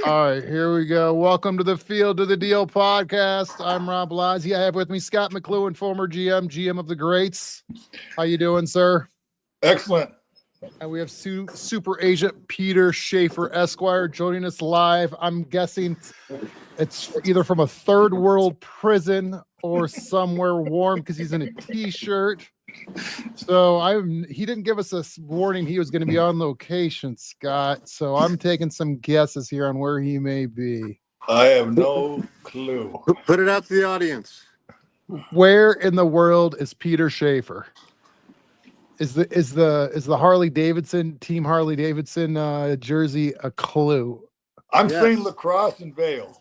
All right, here we go. Welcome to the Field to the Deal podcast. I'm Rob Blasey. I have with me Scott McLuhan, former GM of the Greats. How you doing, sir? Excellent. And we have super agent Peter Schaefer, Esquire, joining us live. I'm guessing it's either from a third world prison or somewhere warm because he's in a t-shirt. So he didn't give us a warning he was going to be on location, Scott. So I'm taking some guesses here on where he may be. I have no clue. Put it out to the audience. Where in the world is Peter Schaefer? Is the Harley Davidson team Harley Davidson jersey a clue? I'm saying lacrosse and Vail.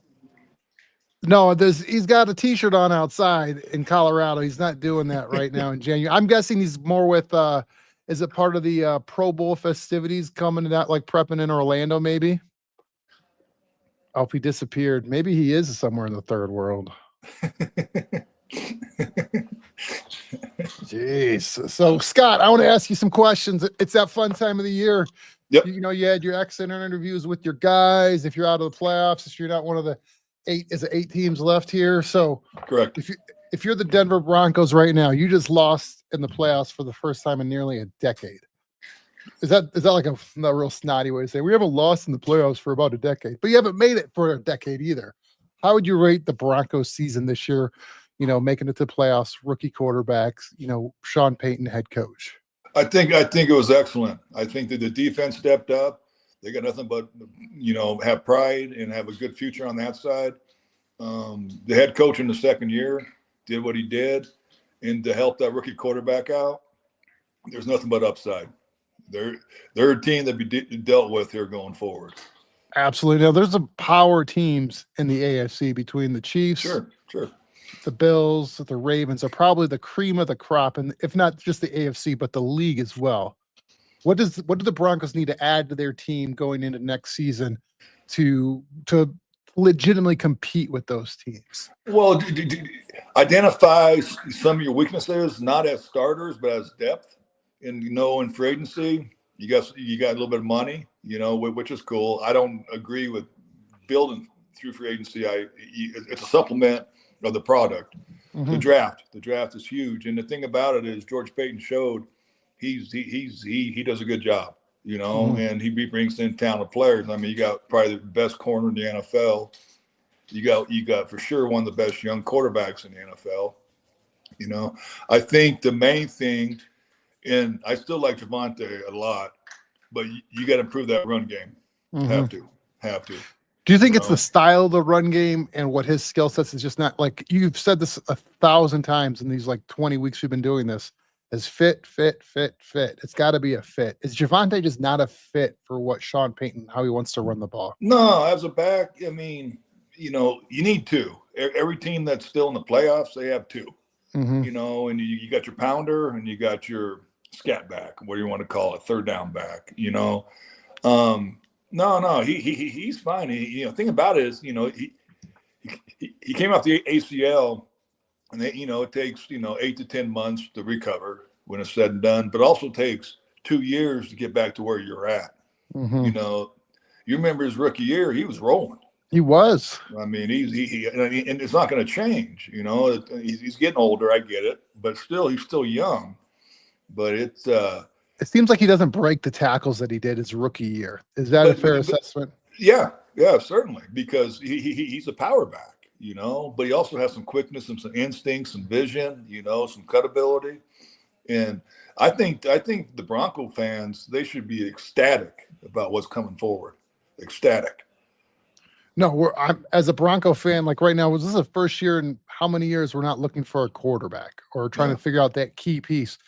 No, he's got a t-shirt on outside in Colorado. He's not doing that right now in January. I'm guessing he's more with is it part of the Pro Bowl festivities coming to that, like prepping in Orlando, maybe? Oh, if he disappeared. Maybe he is somewhere in the third world. Jeez. So Scott, I want to ask you some questions. It's that fun time of the year. Yep. You had your exit interviews with your guys. If you're out of the playoffs, if you're not one of the eight teams left here. So correct. If you're the Denver Broncos right now, you just lost in the playoffs for the first time in nearly a decade. Is that like a real snotty way to say we haven't lost in the playoffs for about a decade, but you haven't made it for a decade either? How would you rate the Broncos season this year? Making it to the playoffs, rookie quarterbacks, Sean Payton, head coach. I think it was excellent. I think that the defense stepped up. They got nothing but, have pride and have a good future on that side. The head coach in the second year did what he did, and to help that rookie quarterback out, there's nothing but upside. They're a team that be dealt with here going forward. Absolutely. Now, there's some power teams in the AFC between the Chiefs. Sure. The Bills, the Ravens are probably the cream of the crop, and if not just the AFC, but the league as well. What do the Broncos need to add to their team going into next season to legitimately compete with those teams? Well, identify some of your weaknesses, not as starters, but as depth. And in free agency, you got a little bit of money, which is cool. I don't agree with building through free agency. It's a supplement of the product. Mm-hmm. The draft is huge, and the thing about it is George Payton showed he does a good job, mm-hmm. and he brings in talented players. I mean, you got probably the best corner in the NFL. You got for sure one of the best young quarterbacks in the NFL. I think the main thing, and I still like Javonte a lot, but you got to improve that run game. Mm-hmm. Have to. Do you think it's the style of the run game and what his skill sets is just not like you've said this 1,000 times in these 20 weeks we've been doing this? Is fit. It's got to be a fit. Is Javonte just not a fit for what Sean Payton, how he wants to run the ball? No, as a back, I mean, you need two. Every team that's still in the playoffs, they have two. Mm-hmm. And you got your pounder and you got your scat back, what do you want to call it, third down back. No, he's fine. Thing about it is, he came off the ACL. And it takes 8 to 10 months to recover when it's said and done, but also takes 2 years to get back to where you're at. Mm-hmm. You remember his rookie year; he was rolling. He was. I mean, and it's not going to change. He's getting older. I get it, but still, he's still young. But it's. It seems like he doesn't break the tackles that he did his rookie year. Is that a fair assessment? Yeah, certainly, because he's a power back. But he also has some quickness and some instincts, some vision, some cutability. And I think the Bronco fans, they should be ecstatic about what's coming forward. Ecstatic. No, I'm as a Bronco fan, like right now, was this the first year in how many years we're not looking for a quarterback or trying to figure out that key piece?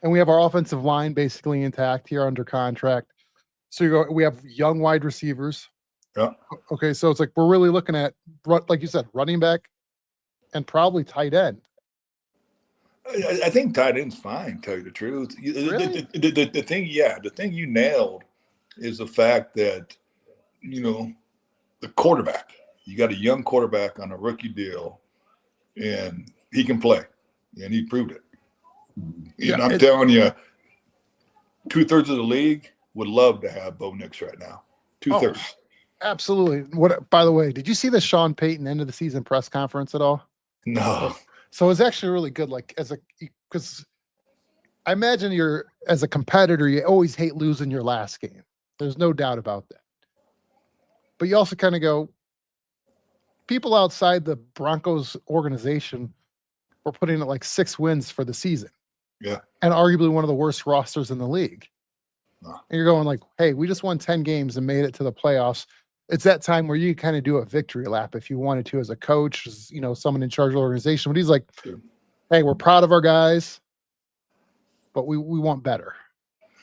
And we have our offensive line basically intact here under contract. So we have young wide receivers. Yeah. Okay, so it's like we're really looking at, like you said, running back and probably tight end. I think tight end's fine, tell you the truth. Really? The thing you nailed is the fact that, the quarterback. You got a young quarterback on a rookie deal, and he can play, and he proved it. And I'm telling you, 2/3 of the league would love to have Bo Nix right now. 2/3. Absolutely. What? By the way, did you see the Sean Payton end of the season press conference at all? No. So it's actually really good. Like because I imagine as a competitor, you always hate losing your last game. There's no doubt about that. But you also kind of go, people outside the Broncos organization were putting it like 6 wins for the season. Yeah. And arguably one of the worst rosters in the league. No. And you're going like, hey, we just won 10 games and made it to the playoffs. It's that time where you kind of do a victory lap if you wanted to as a coach, as, someone in charge of the organization. But he's like, hey, we're proud of our guys, but we want better.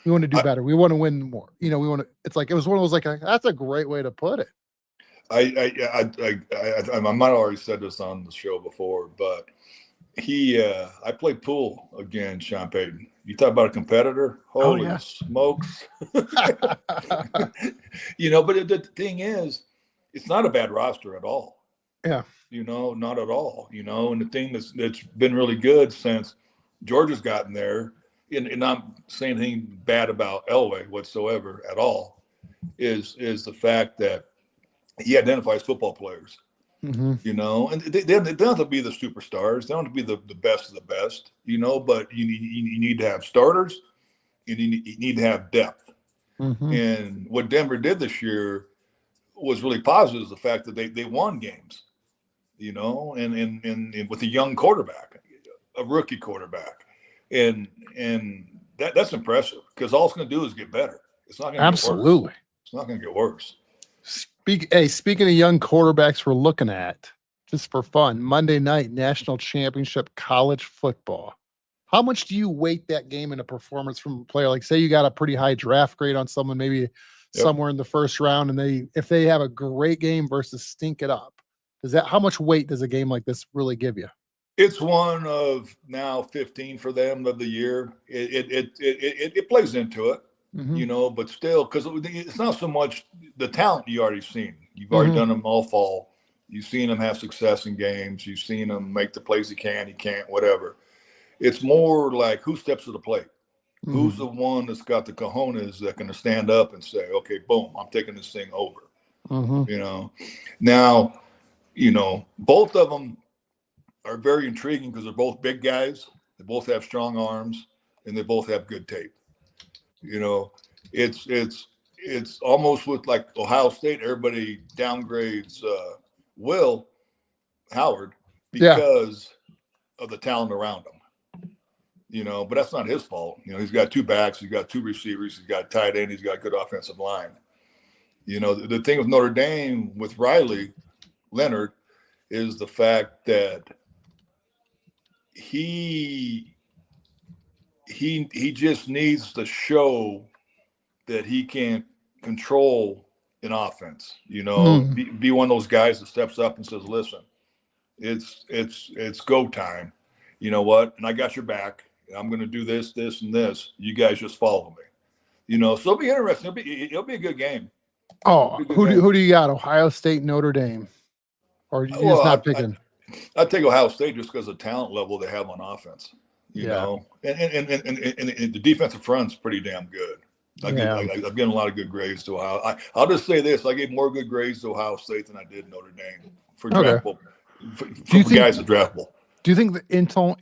We want to do better. We want to win more. We want to. It's like it was one of those like that's a great way to put it. I might have already said this on the show before, but I played pool against Sean Payton. You talk about a competitor? Holy smokes. But the thing is, it's not a bad roster at all. Yeah. Not at all. And the thing that's been really good since Georgia's gotten there, and not saying anything bad about Elway whatsoever at all, is the fact that he identifies football players. Mm-hmm. And they don't have to be the superstars. They don't have to be the best of the best, but you need to have starters and you need to have depth. Mm-hmm. And what Denver did this year was really positive, is the fact that they won games, and with a young quarterback, a rookie quarterback. And that's impressive, because all it's going to do is get better. It's not going to absolutely. Get worse. It's not going to get worse. Speaking of young quarterbacks, we're looking at, just for fun, Monday night national championship college football. How much do you weight that game in a performance from a player? Like, say you got a pretty high draft grade on someone, maybe somewhere in the first round, and if they have a great game versus stink it up, how much weight does a game like this really give you? It's one of now 15 for them of the year. It plays into it. Mm-hmm. But still, because it's not so much the talent you already seen. You've already done them all fall. You've seen them have success in games. You've seen them make the plays he can't, whatever. It's more like who steps to the plate. Mm-hmm. Who's the one that's got the cojones that can stand up and say, okay, boom, I'm taking this thing over. Mm-hmm. Now, both of them are very intriguing because they're both big guys. They both have strong arms, and they both have good tape. It's almost with like Ohio State. Everybody downgrades Will Howard because of the talent around him. But that's not his fault. He's got 2 backs, he's got 2 receivers, he's got tight end, he's got good offensive line. The thing with Notre Dame with Riley Leonard is the fact that he just needs to show that he can control an offense, be one of those guys that steps up and says, listen, it's go time. You know what? And I got your back. I'm going to do this, and this. You guys just follow me. So it'll be interesting. It'll be a good game. Oh, who do you got? Ohio State, Notre Dame? Or you're just not picking? I'd take Ohio State just because of the talent level they have on offense. You know, and the defensive front's pretty damn good. I've given a lot of good grades to Ohio. I'll just say this: I gave more good grades to Ohio State than I did Notre Dame for draftable. For guys that draftable. Do you think the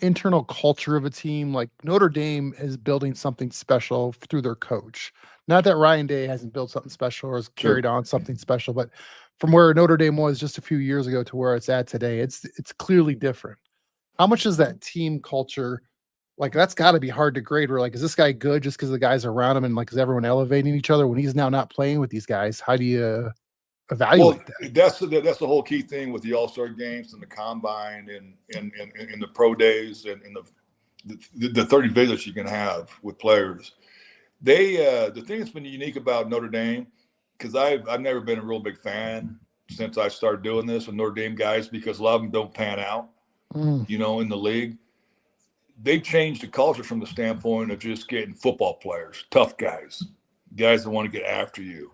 internal culture of a team like Notre Dame is building something special through their coach? Not that Ryan Day hasn't built something special or has carried on something special, but from where Notre Dame was just a few years ago to where it's at today, it's clearly different. How much is that team culture? Like, that's got to be hard to grade. We're like, is this guy good just because the guys around him, and like, is everyone elevating each other when he's now not playing with these guys? How do you evaluate that? That's the whole key thing with the All-Star games and the combine and the pro days and the 30 visits you can have with players. The thing that's been unique about Notre Dame, because I've never been a real big fan since I started doing this with Notre Dame guys, because a lot of them don't pan out, in the league. They changed the culture from the standpoint of just getting football players, tough guys that want to get after you.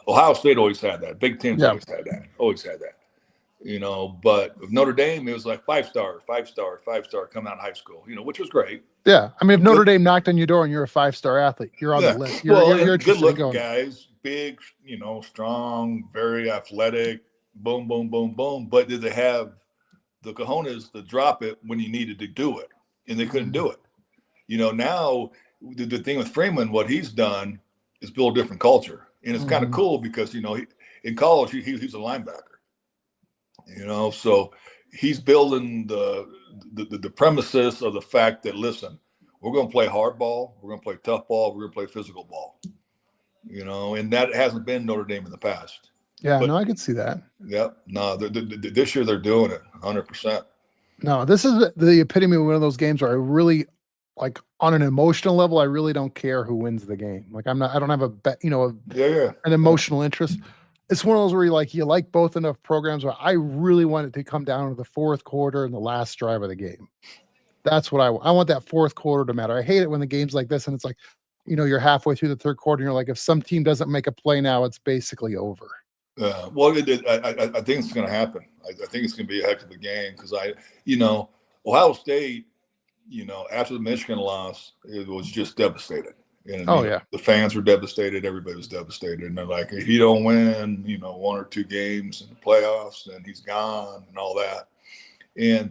Ohio State always had that. Big Ten's always had that. But with Notre Dame, it was like 5-star coming out of high school, which was great. Yeah. I mean, if Notre Dame knocked on your door and you're a 5-star athlete, you're on the list. You're good looking guys, big, strong, very athletic, boom, boom, boom, boom. But did they have the cojones to drop it when you needed to do it? And they couldn't do it. Now the thing with Freeman, what he's done is build a different culture. And it's kind of cool because, in college, he's a linebacker, so he's building the premises of the fact that, listen, we're going to play hard ball. We're going to play tough ball. We're going to play physical ball, and that hasn't been Notre Dame in the past. Yeah, no, I could see that. Yep. No, this year they're doing it 100%. No, this is the epitome of one of those games where I really, like, on an emotional level, I really don't care who wins the game. Like, I don't have a bet, an emotional interest. It's one of those where you like both enough programs where I really want it to come down to the fourth quarter and the last drive of the game. That's what I want that fourth quarter to matter. I hate it when the game's like this and it's like, you're halfway through the third quarter and you're like, if some team doesn't make a play now, it's basically over. Well, I think it's going to happen. I think it's going to be a heck of a game because Ohio State, after the Michigan loss, it was just devastated. And, the fans were devastated. Everybody was devastated. And they're like, if he don't win, one or two games in the playoffs, then he's gone and all that. And,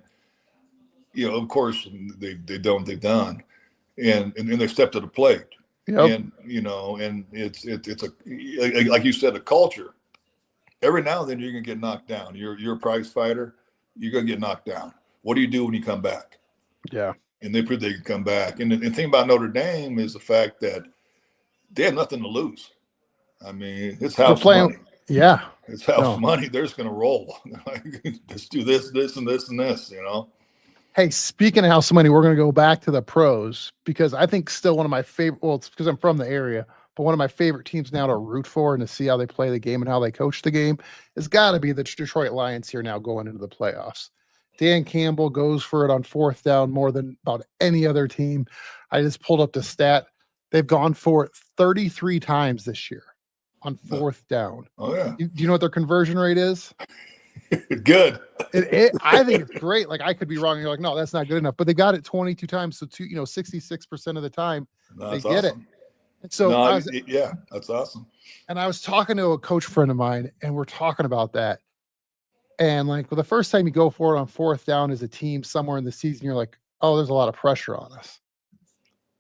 of course, they've done what they've done. And they stepped to the plate. Yep. And, and it's like you said, a culture. Every now and then you're going to get knocked down. You're a prize fighter. You're going to get knocked down. What do you do when you come back? Yeah. And they proved they can come back. And the thing about Notre Dame is the fact that they have nothing to lose. I mean, it's house money. Yeah. It's house money. They're just going to roll. Just do this, and this, and this, Hey, speaking of house money, we're going to go back to the pros because I think still one of my favorite, well, it's because I'm from the area, but one of my favorite teams now to root for and to see how they play the game and how they coach the game has got to be the Detroit Lions here now going into the playoffs. Dan Campbell goes for it on fourth down more than about any other team. I just pulled up the stat. They've gone for it 33 times this year on fourth down. Oh, yeah. Do you know what their conversion rate is? Good. I think it's great. Like, I could be wrong. You're like, no, that's not good enough. But they got it 22 times. So, 66% of the time they get it. And so, that's awesome. And I was talking to a coach friend of mine, and we're talking about that. And the first time you go for it on fourth down as a team somewhere in the season, you're like, oh, there's a lot of pressure on us.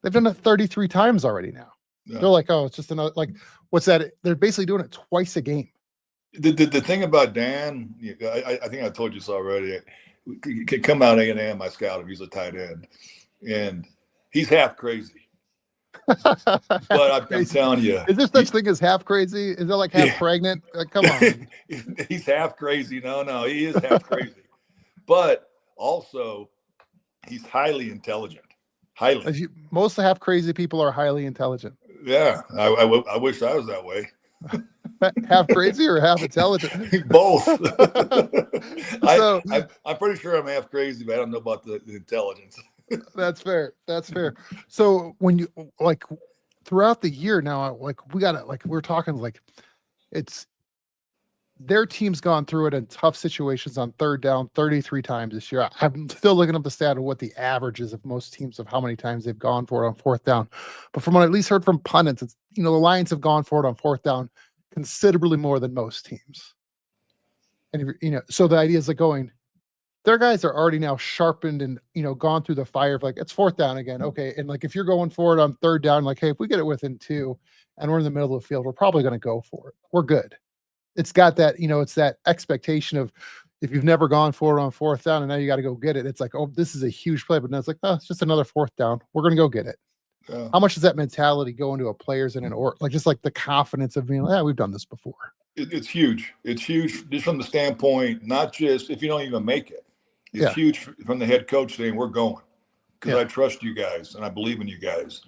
They've done it 33 times already now. Yeah. They're like, oh, it's just another, what's that? They're basically doing it twice a game. The thing about Dan, I think I told you this already. He could come out A&M, I scout him. He's a tight end. And he's half crazy. But I'm telling you. Is there such thing as half crazy? Is that half pregnant? Come on. He's half crazy. No, he is half crazy. But also, he's highly intelligent. Highly. Most half crazy people are highly intelligent. Yeah. I wish I was that way. Half crazy or half intelligent? Both. I'm pretty sure I'm half crazy, but I don't know about the intelligence. That's fair. So when you throughout the year now, we got it. We're talking it's their team's gone through it in tough situations on third down 33 times this year. I'm still looking up the stat of what the average is of most teams of how many times they've gone for it on fourth down. But from what I at least heard from pundits, it's the Lions have gone for it on fourth down considerably more than most teams. And so the idea is their guys are already now sharpened and, gone through the fire of it's fourth down again. Okay. And if you're going for it on third down, hey, if we get it within 2 and we're in the middle of the field, we're probably going to go for it. We're good. It's got that, it's that expectation of if you've never gone for it on fourth down and now you got to go get it. It's oh, this is a huge play, but now it's oh, it's just another fourth down. We're going to go get it. Yeah. How much does that mentality go into a player's in an just the confidence of being we've done this before? It's huge. It's huge just from the standpoint, not just if you don't even make it. It's huge from the head coach saying we're going because I trust you guys and I believe in you guys.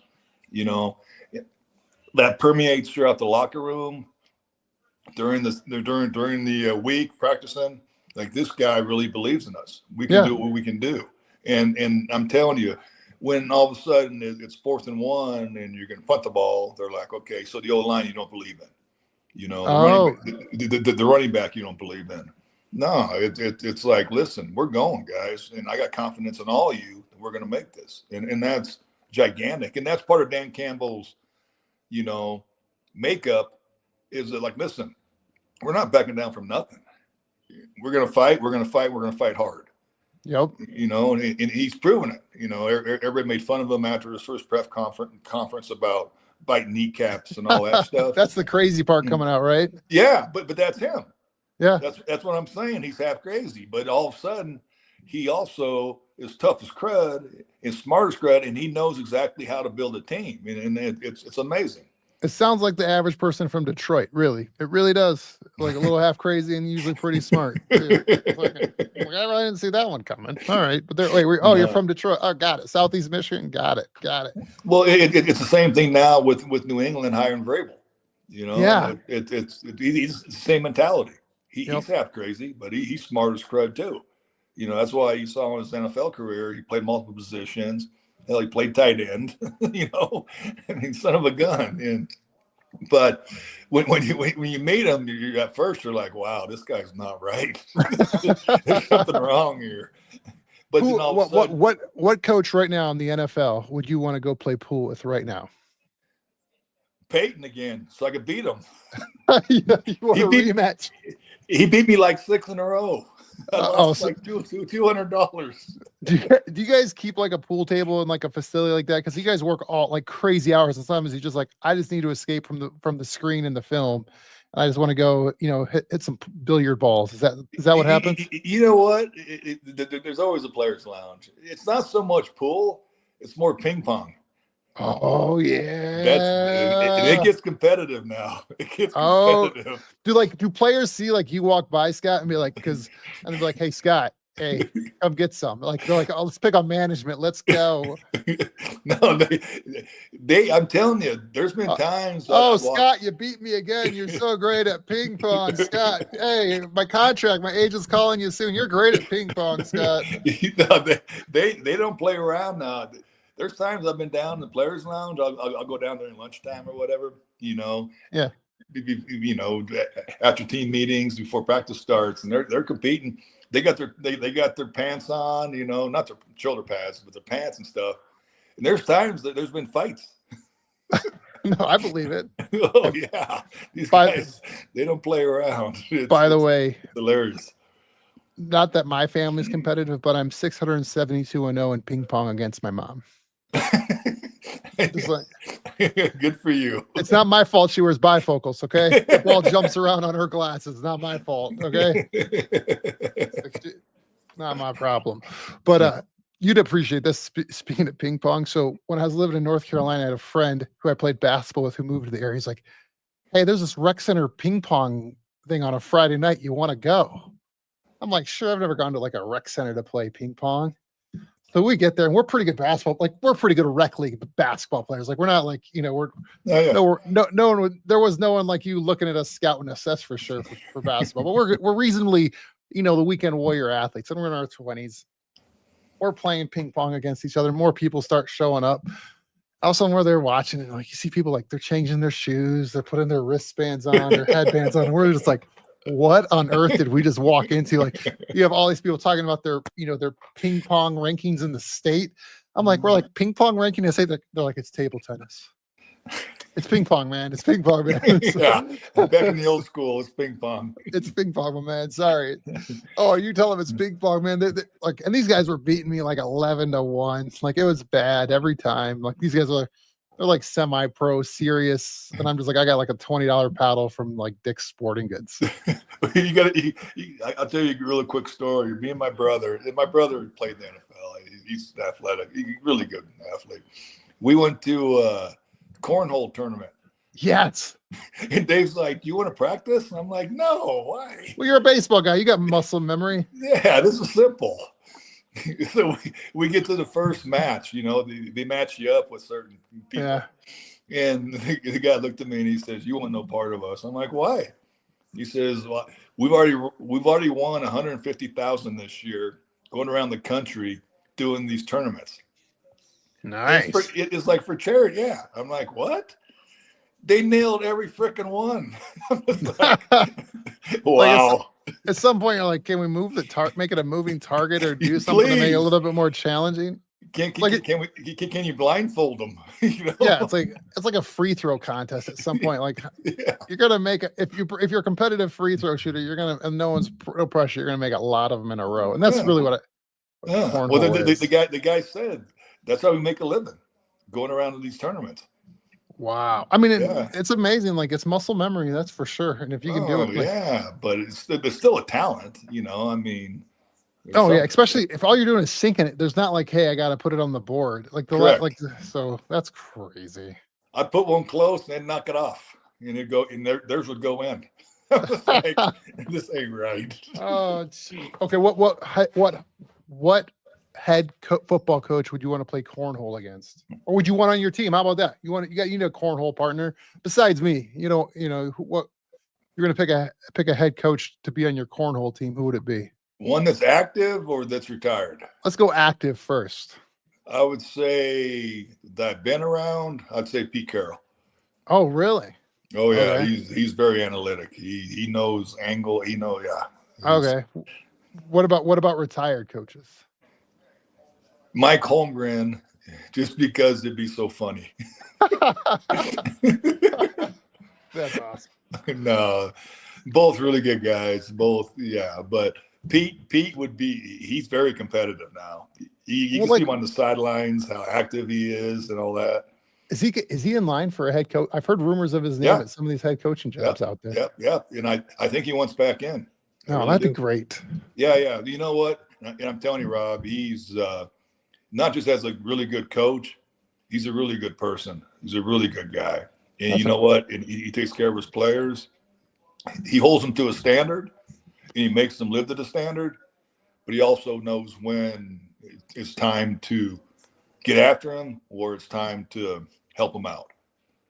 That permeates throughout the locker room during the week practicing. This guy really believes in us. We can do what we can do. And I'm telling you, when all of a sudden it's 4th and 1 and you're going to punt the ball, they're like, okay, so the old line you don't believe in. The running back you don't believe in. No, it's listen, we're going, guys, and I got confidence in all of you that we're going to make this, and that's gigantic, and that's part of Dan Campbell's, makeup is that, like, listen, we're not backing down from nothing. We're going to fight. We're going to fight. We're going to fight hard. Yep. And he's proven it. Everybody made fun of him after his first press conference about biting kneecaps and all that stuff. That's the crazy part coming out, right? Yeah, but that's him. Yeah. That's what I'm saying. He's half crazy, but all of a sudden, he also is tough as crud and smart as crud, and he knows exactly how to build a team. And it's amazing. It sounds like the average person from Detroit, really. It really does. Like a little half crazy and usually pretty smart. Too. I really didn't see that one coming. All right. But you're from Detroit. Oh, got it. Southeast Michigan. Got it. Well, it's the same thing now with New England hiring Vrabel. Yeah. He's the same mentality. He's half crazy, but he's smart as crud too. That's why you saw in his NFL career, he played multiple positions. Hell, he played tight end, son of a gun. But when you meet him, you at first you're like, wow, this guy's not right. There's something wrong here. But then all of a sudden, what coach right now in the NFL would you want to go play pool with right now? Peyton again, so I could beat him. You want a rematch? He beat me like 6 in a row. Like $200. Do you guys keep like a pool table in like a facility like that? Because you guys work all like crazy hours, and sometimes you just like, I just need to escape from the screen and the film. And I just want to go, hit some billiard balls. Is that what happens? You know what? There's always a players' lounge. It's not so much pool; it's more ping pong. Oh yeah, it gets competitive now. It gets competitive. Do players see like you walk by, Scott, and be like, and they're like, hey Scott, hey, come get some. Like they're like, oh, let's pick on management. Let's go. No, I'm telling you, there's been times. Scott, you beat me again. You're so great at ping pong, Scott. Hey, my agent's calling you soon. You're great at ping pong, Scott. They don't play around now. There's times I've been down in the players' lounge. I'll go down there in lunchtime or whatever. Yeah. After team meetings, before practice starts, and they're competing. They got their pants on. Not their shoulder pads, but their pants and stuff. And there's times that there's been fights. No, I believe it. Oh yeah, these guys, they don't play around. By the way, hilarious. Not that my family's competitive, but I'm 672-0 in ping pong against my mom. Good for you. It's not my fault she wears bifocals, okay? The ball jumps around on her glasses. It's not my fault, okay? Not my problem. But you'd appreciate this, speaking of ping pong. So when I was living in North Carolina, I had a friend who I played basketball with who moved to the area. He's like, hey, there's this rec center ping pong thing on a Friday night. You want to go? I'm like, sure, I've never gone to like a rec center to play ping pong. So we get there and we're pretty good basketball. Like we're pretty good rec league basketball players. Like we're not like, there was no one like you looking at us scouting us. That's for sure for basketball. But we're reasonably, the weekend warrior athletes, and we're in our 20s. We're playing ping pong against each other. More people start showing up. Also, where they're watching it, like you see people like they're changing their shoes, they're putting their wristbands on, their headbands on. We're just like, what on earth did we just walk into? Like you have all these people talking about their ping pong rankings in the state. I'm like, we're like ping pong ranking. I say they're like, it's table tennis. It's ping pong, man. It's ping pong, man. Yeah. Back in the old school, it's ping pong. It's ping pong, my man. Sorry. Oh, you tell them it's ping pong, man. And these guys were beating me like 11-1. Like it was bad every time. Like these guys they're like semi-pro serious, and I'm just like, I got like a $20 paddle from like Dick's Sporting Goods. I'll tell you a really quick story. Me and my brother played in the NFL. He's athletic. He's really good athlete. We went to a cornhole tournament. Yes. And Dave's like, you want to practice? And I'm like, no, why? Well, you're a baseball guy. You got muscle memory. Yeah, this is simple. So we get to the first match, they match you up with certain people. Yeah. And the guy looked at me and he says, you want no part of us. I'm like, why? He says, well, we've already won 150,000 this year going around the country doing these tournaments. Nice. It's like for charity. Yeah. I'm like, what? They nailed every freaking one. Wow. Like at some point, you're like, can we move make it a moving target or do something to make it a little bit more challenging? Can you blindfold them? Yeah, it's like a free throw contest at some point. Like you're gonna make if you're a competitive free throw shooter, you're gonna and no pressure. You're gonna make a lot of them in a row, and that's really what cornhole Well, is. the guy said that's how we make a living, going around to these tournaments. Wow, I mean, it's amazing. Like it's muscle memory, that's for sure. And if you can do it, but it's still a talent, I mean. Oh yeah, especially if all you're doing is sinking it. There's not like, hey, I got to put it on the board. Like so that's crazy. I'd put one close and then knock it off, and it go and theirs would go in. Like, this ain't right. Oh, gee. Okay. What head football coach would you want to play cornhole against, or would you want on your team? How about that? You need a cornhole partner besides me. What you're gonna pick a head coach to be on your cornhole team. Who would it be? One that's active or that's retired? Let's go active first. I would say that I've been around. I'd say Pete Carroll. Oh, really? Oh yeah, okay. He's very analytic. He knows angle. Okay. What about retired coaches? Mike Holmgren, just because it'd be so funny. That's awesome. No, both really good guys. Both, but Pete would be. He's very competitive now. You can see him on the sidelines, how active he is, and all that. Is he in line for a head coach? I've heard rumors of his name at some of these head coaching jobs out there. Yep. And I think he wants back in. Oh, that'd be great. Yeah. You know what? And I'm telling you, Rob, he's not just as a really good coach, he's a really good person. He's a really good guy. And you know what? And he takes care of his players. He holds them to a standard, and he makes them live to the standard. But he also knows when it's time to get after him or it's time to help him out.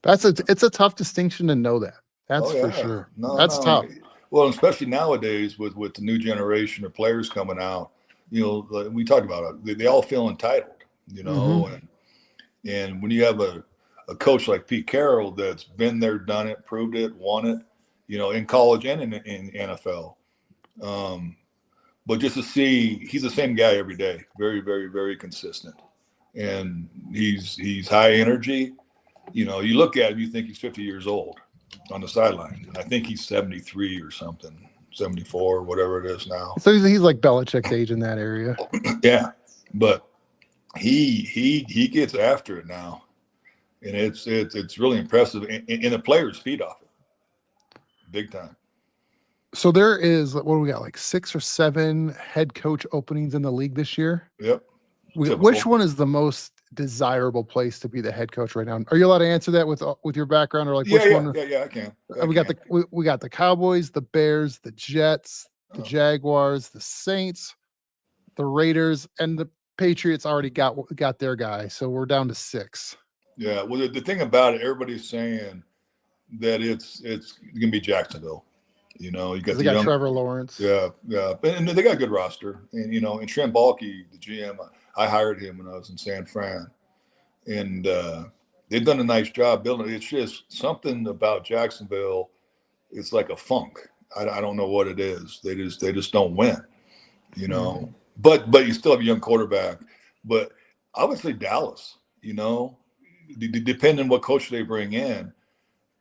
It's a tough distinction to know that. That's for sure. That's tough. Well, especially nowadays with the new generation of players coming out, we talked about it. They all feel entitled, and when you have a coach like Pete Carroll that's been there, done it, proved it, won it, in college and in NFL. But just to see, he's the same guy every day, very, very, very consistent. And he's high energy. You look at him, you think he's 50 years old on the sideline. And I think he's 73 or something, 74, whatever it is now. So he's like Belichick's age in that area. Yeah, but he gets after it now, and it's really impressive. And the players feed off it, big time. So there is, what do we got, like 6 or 7 head coach openings in the league this year? Yep. Which one is the most desirable place to be the head coach right now? Are you allowed to answer that with your background, or like which one? Yeah, I can. We got the Cowboys, the Bears, the Jets, the Jaguars, the Saints, the Raiders, and the Patriots already got their guy. So we're down to 6. Yeah. Well, the thing about it, everybody's saying that it's gonna be Jacksonville. You got Trevor Lawrence. Yeah, and they got a good roster. And and Trent Baalke, the GM, I hired him when I was in San Fran, and they've done a nice job building it. It's just something about Jacksonville. It's like a funk. I don't know what it is. They just don't win. But you still have a young quarterback. But I would say Dallas. Depending on what coach they bring in.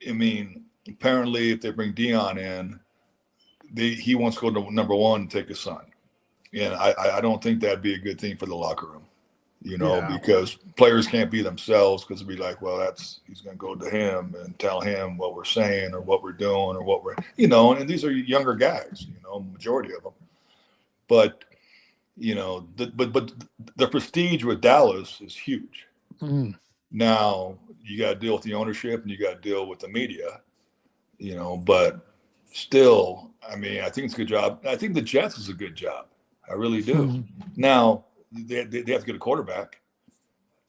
I mean, apparently, if they bring Dion in, he wants to go to number 1 and take his son. And I don't think that'd be a good thing for the locker room, because players can't be themselves, because it'd be like, well, he's going to go to him and tell him what we're saying or what we're doing or what we're, and these are younger guys, majority of them. But, but the prestige with Dallas is huge. Mm. Now you got to deal with the ownership and you got to deal with the media, but still, I mean, I think it's a good job. I think the Jets is a good job. I really do. Mm-hmm. Now they have to get a quarterback,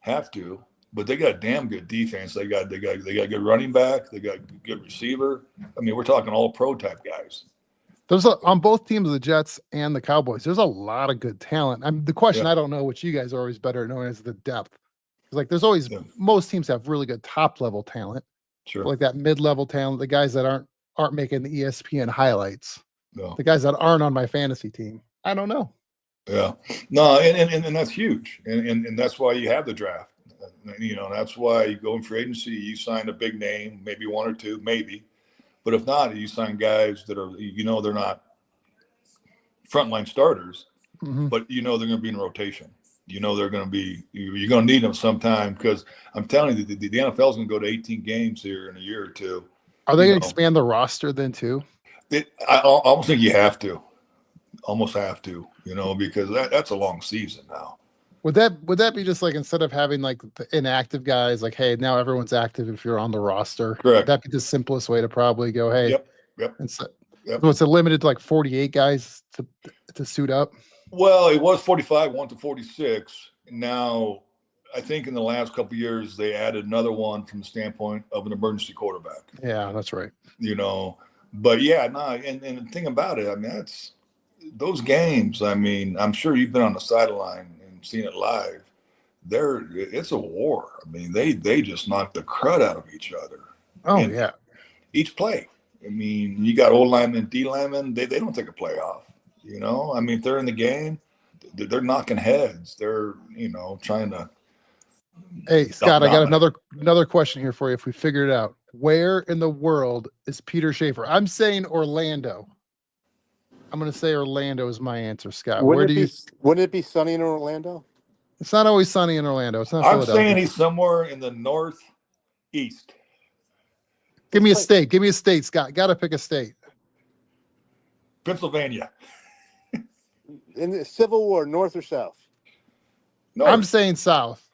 but they got a damn good defense. They got good running back. They got good receiver. I mean, we're talking all pro type guys. There's on both teams of the Jets and the Cowboys. There's a lot of good talent. The question I don't know, which you guys are always better at knowing, is the depth. Like there's always most teams have really good top level talent. Sure. Like that mid level talent, the guys that aren't making the ESPN highlights. No. The guys that aren't on my fantasy team. I don't know. Yeah. No, and that's huge. And that's why you have the draft. You know, that's why you go in free agency, you sign a big name, maybe one or two, maybe. But if not, you sign guys that are, you know, they're not frontline starters, Mhm. but you know they're going to be in rotation. You know they're going to be, you're going to need them sometime because I'm telling you, the NFL is going to go to 18 games here in a year or two. Are they You going to know, expand the roster then too? I almost think you have to, almost have to, you know, because that's a long season now. Would that be just like instead of having like the inactive guys, like, hey, now everyone's active if you're on the roster? Would Correct. that be the simplest way to probably go, hey, Yep. Yep. and so Yep. it's a limited to like 48 guys to suit up? Well, it was 45, went to 46. Now, I think in the last couple of years, they added another one from the standpoint of an emergency quarterback, Yeah, that's right. you know. But yeah, no, and the thing about it, I mean, that's those games. I mean, I'm sure you've been on the sideline and seen it live. It's a war. I mean, they just knock the crud out of each other. Oh And yeah. each play. I mean, you got O linemen, D linemen, they don't take a play off. You know, I mean, if they're in the game, they're knocking heads. They're, you know, trying to Hey, Scott, I got dominate. another question here for you if we figure it out. Where in the world is Peter Schaefer? I'm saying Orlando. I'm going to say Orlando is my answer, Scott. Where do you Wouldn't it be sunny in Orlando? It's not always sunny in Orlando. It's not I'm saying Philadelphia. he's somewhere in the northeast. Give me a state. Give me a state, Scott. Got to pick a state. Pennsylvania. In the Civil War, North or South? North. I'm saying South.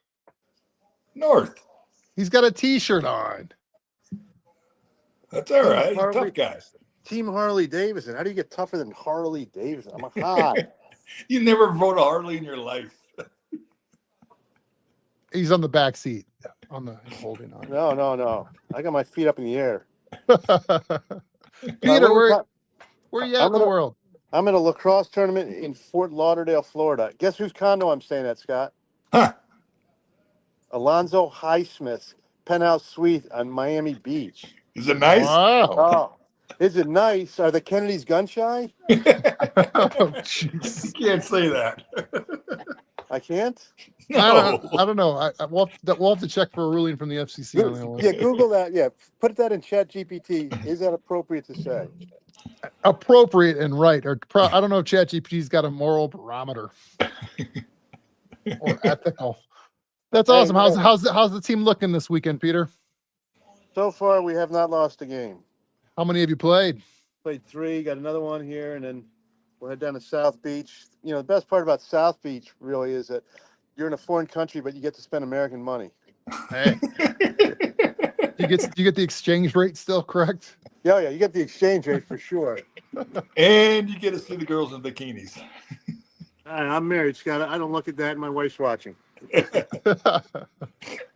North. He's got a T-shirt on. That's all right. He's a tough guy. Team Harley Davidson. How do you get tougher than Harley Davidson? I'm a hot. You never rode a Harley in your life. He's on the back seat. On the holding on. No. I got my feet up in the air. Peter, where you at in the world? I'm at a lacrosse tournament in Fort Lauderdale, Florida. Guess whose condo I'm staying at, Scott? Huh. Alonzo Highsmith's penthouse suite on Miami Beach. Is it nice? Wow. Oh, is it nice? Are the Kennedys gun shy? Oh, You jeez. can't say that. I can't? No. I don't know. We'll have to check for a ruling from the FCC on that one. Yeah, Google that. Yeah, put that in Chat GPT. Is that appropriate to say? Appropriate and right. I don't know if ChatGPT's got a moral barometer or ethical. That's awesome. How's the team looking this weekend, Peter? So far, we have not lost a game. How many have you played? Played 3, got another one here, and then we'll head down to South Beach. You know, the best part about South Beach really is that you're in a foreign country, but you get to spend American money. Hey, you get the exchange rate still, correct? Yeah, you get the exchange rate for sure. And you get to see the girls in bikinis. I'm married, Scott. I don't look at that. My wife's watching.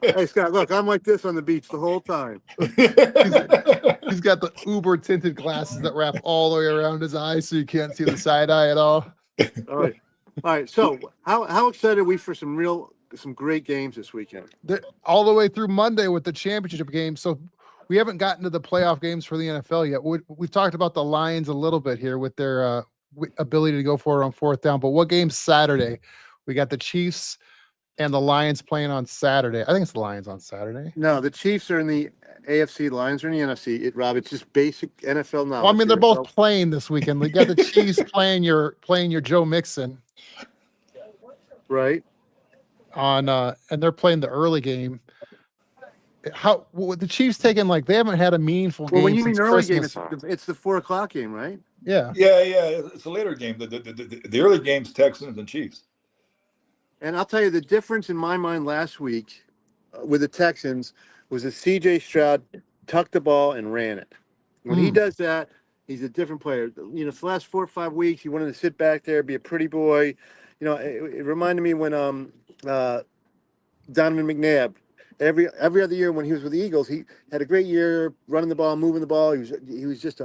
Hey, Scott, look, I'm like this on the beach the whole time. He's got the uber tinted glasses that wrap all the way around his eyes so you can't see the side eye at all. All right. So how excited are we for some great games this weekend? All the way through Monday with the championship game. So we haven't gotten to the playoff games for the NFL yet. We've talked about the Lions a little bit here with their ability to go for it on fourth down. But what game's Saturday? We got the Chiefs and the Lions playing on Saturday. I think it's the Lions on Saturday. No, the Chiefs are in the AFC, Lions are in the NFC. Rob, it's just basic NFL knowledge. Well, I mean, they're both playing this weekend. We got the Chiefs playing your Joe Mixon. Right. And they're playing the early game. How the Chiefs taking they haven't had a meaningful game. Well, when you mean early Christmas. game, it's the 4:00 game, right? Yeah. Yeah. It's a later game. The early game's Texans and Chiefs. And I'll tell you, the difference in my mind last week with the Texans was that C.J. Stroud tucked the ball and ran it. When he does that, he's a different player. You know, for the last 4 or 5 weeks, he wanted to sit back there, be a pretty boy. You know, it reminded me when Donovan McNabb, every other year when he was with the Eagles, he had a great year running the ball, moving the ball. He was just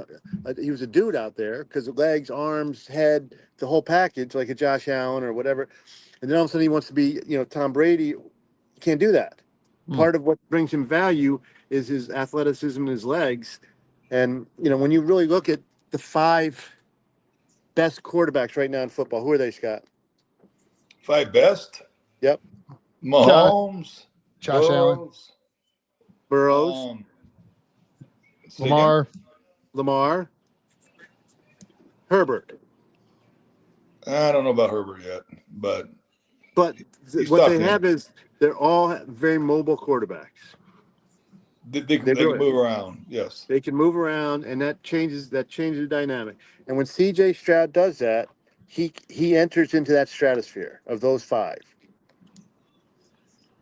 he was a dude out there because of legs, arms, head, the whole package, like a Josh Allen or whatever. And then all of a sudden he wants to be, Tom Brady. You can't do that. Part of what brings him value is his athleticism and his legs. And, when you really look at the 5 best quarterbacks right now in football, who are they, Scott? Five best. Yep. Mahomes, Josh Allen, Burrows, say again? Lamar, Herbert. I don't know about Herbert yet, but He's What top they 10. have is they're all very mobile quarterbacks. they can move around. Yes. They can move around, and that changes the dynamic. And when C.J. Stroud does that, he enters into that stratosphere of those five.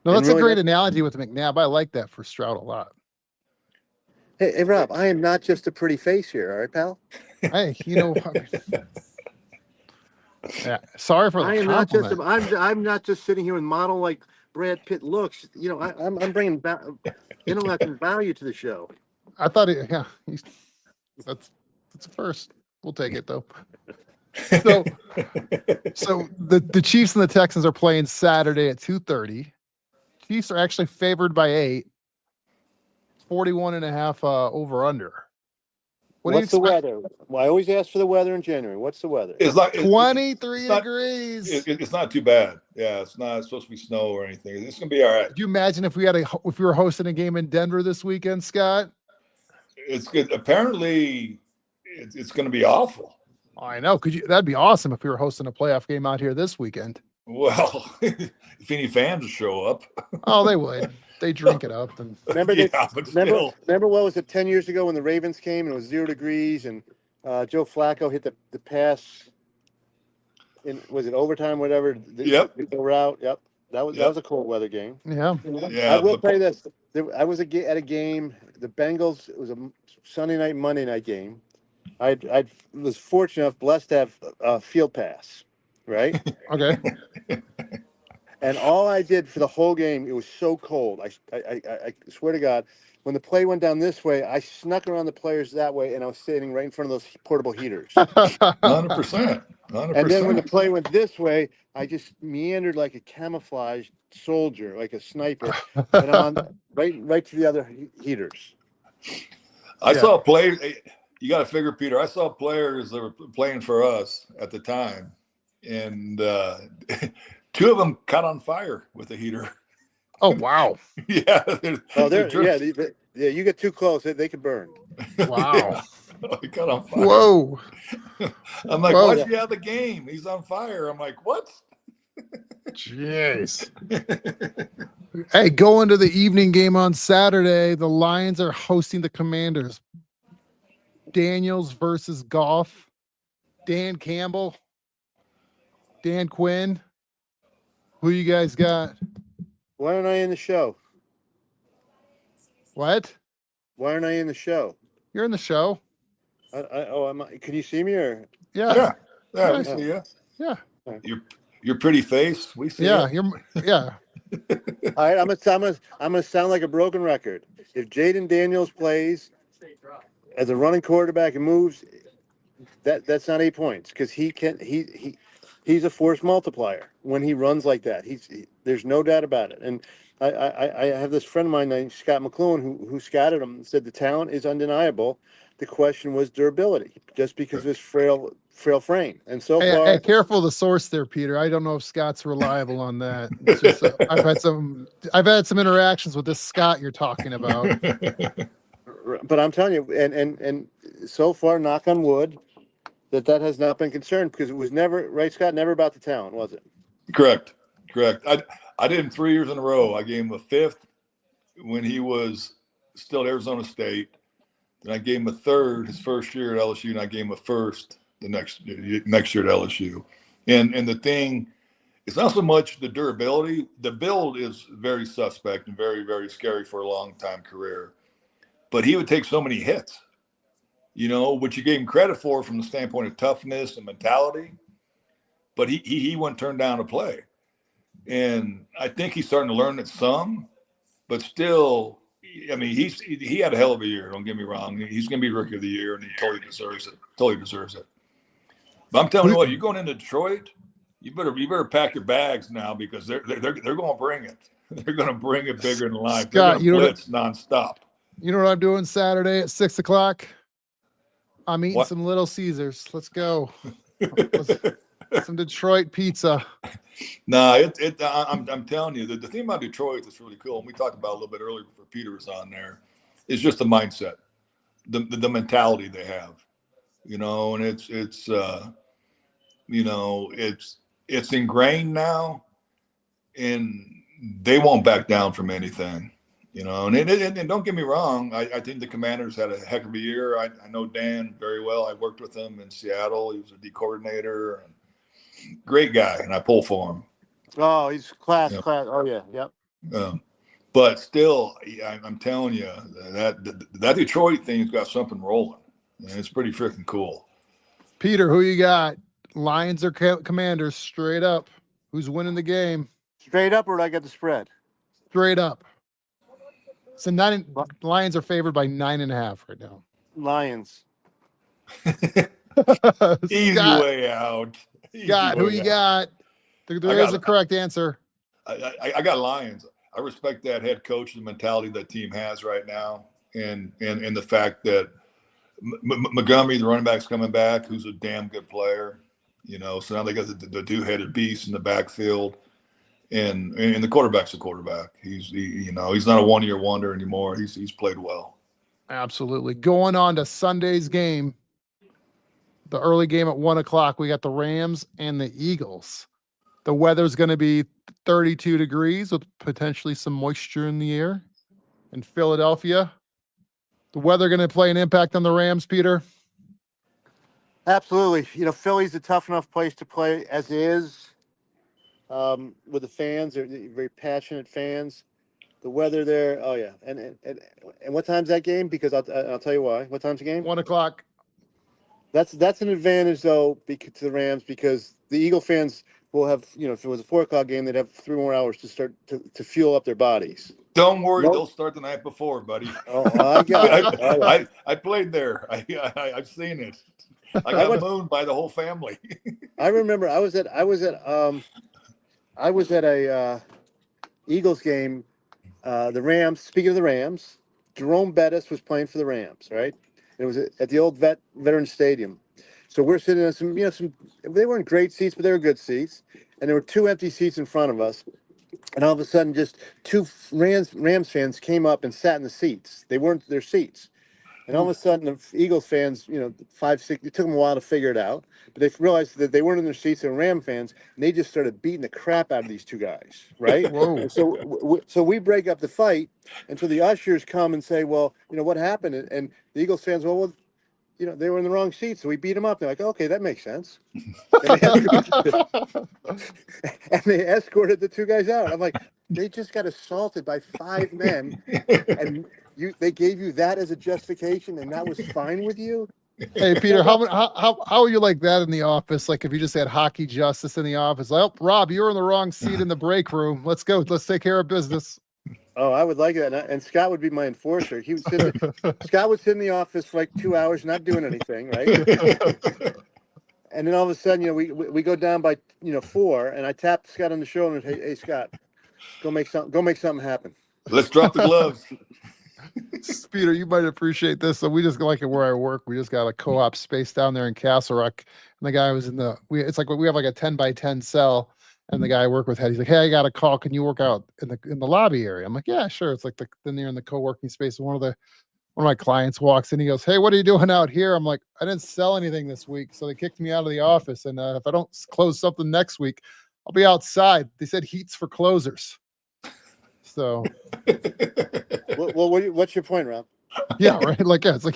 No, And that's a really great that- analogy with McNabb. I like that for Stroud a lot. Hey, Rob, I am not just a pretty face here, all right, pal? Hey, yeah. Sorry for the I am not compliment. I'm not just sitting here with model like Brad Pitt looks. I'm bringing intellect and value to the show. I thought that's a first. We'll take it though. So the Chiefs and the Texans are playing Saturday at 2:30. Chiefs are actually favored by 8. 41.5 over under. What's the weather? Well, I always ask for the weather in January. What's the weather? It's like 23 degrees. It's not too bad. Yeah, it's not supposed to be snow or anything. It's gonna be all right. Could you imagine if we were hosting a game in Denver this weekend, Scott? It's good. Apparently, it's gonna be awful. I know. That'd be awesome if we were hosting a playoff game out here this weekend. Well, if any fans show up. Oh, they would. They drink it up. And Remember still. remember what was it 10 years ago when the Ravens came and it was 0 degrees and Joe Flacco hit the pass was it overtime, whatever? Yep. The route. Yep. That was a cold weather game. yeah. Yeah, I will tell you this. I was at a game. The Bengals. It was a Sunday night, Monday night game. I was fortunate enough, blessed to have a field pass. Right. Okay. And all I did for the whole game, it was so cold. I swear to God, when the play went down this way, I snuck around the players that way, and I was standing right in front of those portable heaters. 100%. 100%. And then when the play went this way, I just meandered like a camouflage soldier, like a sniper, and on right to the other heaters. I saw players. You got to figure, Peter. I saw players that were playing for us at the time, and two of them caught on fire with a heater. Oh wow. Yeah. You get too close, they could burn. Wow. He caught on fire. Whoa. I'm like, Whoa. why'd you have the game? He's on fire. I'm like, what? Jeez. Hey, going to the evening game on Saturday. The Lions are hosting the Commanders. Daniels versus Goff. Dan Campbell. Dan Quinn. Who you guys got? Why aren't I in the show? What? Why aren't I in the show? You're in the show. Can you see me or? Yeah. Yeah, we see you. Yeah. Your pretty face. We see Yeah. you. Yeah. All right, I'm gonna sound like a broken record. If Jaden Daniels plays as a running quarterback and moves, that's not 8 points because he's a force multiplier when he runs like that. There's no doubt about it. And I have this friend of mine named Scott McLuhan who scouted him and said the talent is undeniable. The question was durability, just because of his frail frame. And so far, hey, careful of the source there, Peter. I don't know if Scott's reliable on that. It's just, I've had some interactions with this Scott you're talking about. but I'm telling you, and so far, knock on wood, that has not been concerned because it was never right, Scott. Never about the talent, was it? Correct. I did him 3 years in a row. I gave him a fifth when he was still at Arizona State. Then I gave him a third his first year at LSU, and I gave him a first the next year at LSU. And the thing, it's not so much the durability. The build is very suspect and very, very scary for a long time career. But he would take so many hits, which you gave him credit for from the standpoint of toughness and mentality. But he wouldn't turn down a play. And I think he's starting to learn it some, but still, I mean, he had a hell of a year. Don't get me wrong. He's going to be Rookie of the Year, and he totally deserves it. But I'm telling you what, you're going into Detroit, you better pack your bags now because they're going to bring it. They're going to bring it bigger than life. Scott, they're going to blitz nonstop. You know what I'm doing Saturday at 6:00? I'm eating some Little Caesars. Let's go. Some Detroit pizza. No, I'm telling you, the thing about Detroit that's really cool, and we talked about a little bit earlier before Peter was on there, is just the mindset, the mentality they have, and it's ingrained now, and they won't back down from anything, and don't get me wrong, I think the Commanders had a heck of a year. I know Dan very well. I worked with him in Seattle. He was a D coordinator, and great guy, and I pull for him. Oh, he's class. Oh yeah, yep. But still, I'm telling you that Detroit thing's got something rolling, and it's pretty freaking cool. Peter, who you got? Lions or Commanders? Straight up. Who's winning the game? Straight up, or do I get the spread? Straight up. So Lions are favored by 9.5 right now. Lions. Easy way out. Scott, who you got? There is a correct answer. I got Lions. I respect that head coach and the mentality that team has right now, and the fact that Montgomery, the running back's coming back, who's a damn good player. So now they got the two-headed beast in the backfield, and the quarterback's a quarterback. He's not a one-year wonder anymore. He's played well. Absolutely. Going on to Sunday's game, the early game at 1:00. We got the Rams and the Eagles. The weather's going to be 32 degrees with potentially some moisture in the air in Philadelphia. The weather going to play an impact on the Rams, Peter? Absolutely. Philly's a tough enough place to play as is. With the fans, they're very passionate fans. The weather there, oh yeah. And what time's that game? Because I'll tell you why. What time's the game? 1:00. That's an advantage though to the Rams, because the Eagle fans will have, if it was a 4:00 game, they'd have 3 more hours to start to fuel up their bodies. Don't worry, they'll start the night before, buddy. Oh, I got it. I played there. I've seen it. I got mooned by the whole family. I remember I was at a Eagles game. The Rams. Speaking of the Rams, Jerome Bettis was playing for the Rams, right? It was at the old Veterans Stadium. So we're sitting in some they weren't great seats, but they were good seats. And there were 2 empty seats in front of us. And all of a sudden, just 2 Rams fans came up and sat in the seats. They weren't their seats. And all of a sudden, the Eagles fans, 5, 6, it took them a while to figure it out. But they realized that they weren't in their seats. They were Ram fans. And they just started beating the crap out of these 2 guys, right? Whoa. And so we break up the fight until the ushers come and say, well, what happened? And the Eagles fans, well, they were in the wrong seat, so we beat them up. They're like, okay, that makes sense. And they escorted the 2 guys out. I'm like, they just got assaulted by 5 men, and they gave you that as a justification, and that was fine with you? Hey, Peter, how are you like that in the office? Like if you just had hockey justice in the office, like, oh, Rob, you were in the wrong seat in the break room. Let's go. Let's take care of business. Oh, I would like that. And Scott would be my enforcer. Scott would sit in the office for like 2 hours, not doing anything, right? And then all of a sudden, we go down by 4, and I tap Scott on the shoulder and hey, Scott, go make something happen. Let's drop the gloves. Peter, you might appreciate this. So we just like it where I work. We just got a co-op space down there in Castle Rock, and the guy was it's like we have like a 10 by 10 cell. And the guy I work with he's like, hey, I got a call. Can you work out in the lobby area? I'm like, yeah, sure. It's like then they're in the co-working space. One of my clients walks in. He goes, hey, what are you doing out here? I'm like, I didn't sell anything this week, so they kicked me out of the office. And if I don't close something next week, I'll be outside. They said heat's for closers. So, well, what's your point, Rob? Yeah, right. Like it's like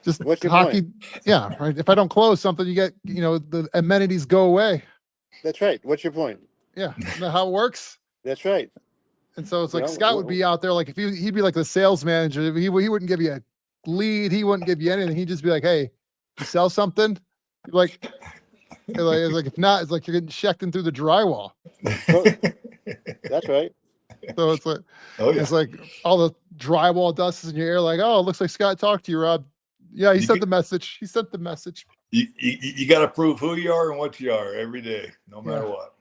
just what's your hockey. point? Yeah, right. If I don't close something, you get the amenities go away. That's right. What's your point? Yeah, isn't that how it works? That's right. And so it's like Scott would be out there, like if he'd be like the sales manager. He wouldn't give you a lead. He wouldn't give you anything. He'd just be like, "Hey, you sell something?" It's like if not, it's like you're getting checked in through the drywall. That's right. So it's like it's like all the drywall dust is in your ear. Like, oh, it looks like Scott talked to you, Rob. Yeah, he sent the message. He sent the message. You got to prove who you are and what you are every day, no matter what,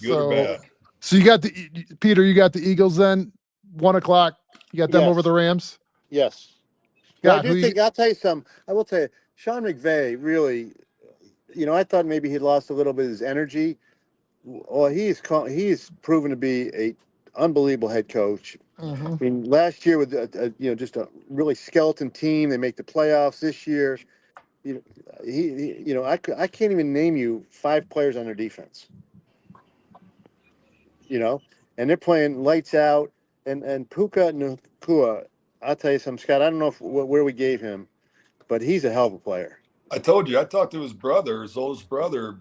good or bad. So you got Peter. You got the Eagles then 1 o'clock. You got them over the Rams. Yes. God, I do think I'll tell you something. I will tell you, Sean McVay really I thought maybe he lost a little bit of his energy. Well, he's proven to be a unbelievable head coach. Mhm. I mean, last year with just a really skeleton team, they make the playoffs. This year, I can't even name you 5 players on their defense. And they're playing lights out. And Puka Nacua, I'll tell you something, Scott. I don't know where we gave him, but he's a hell of a player. I told you, I talked to his oldest brother,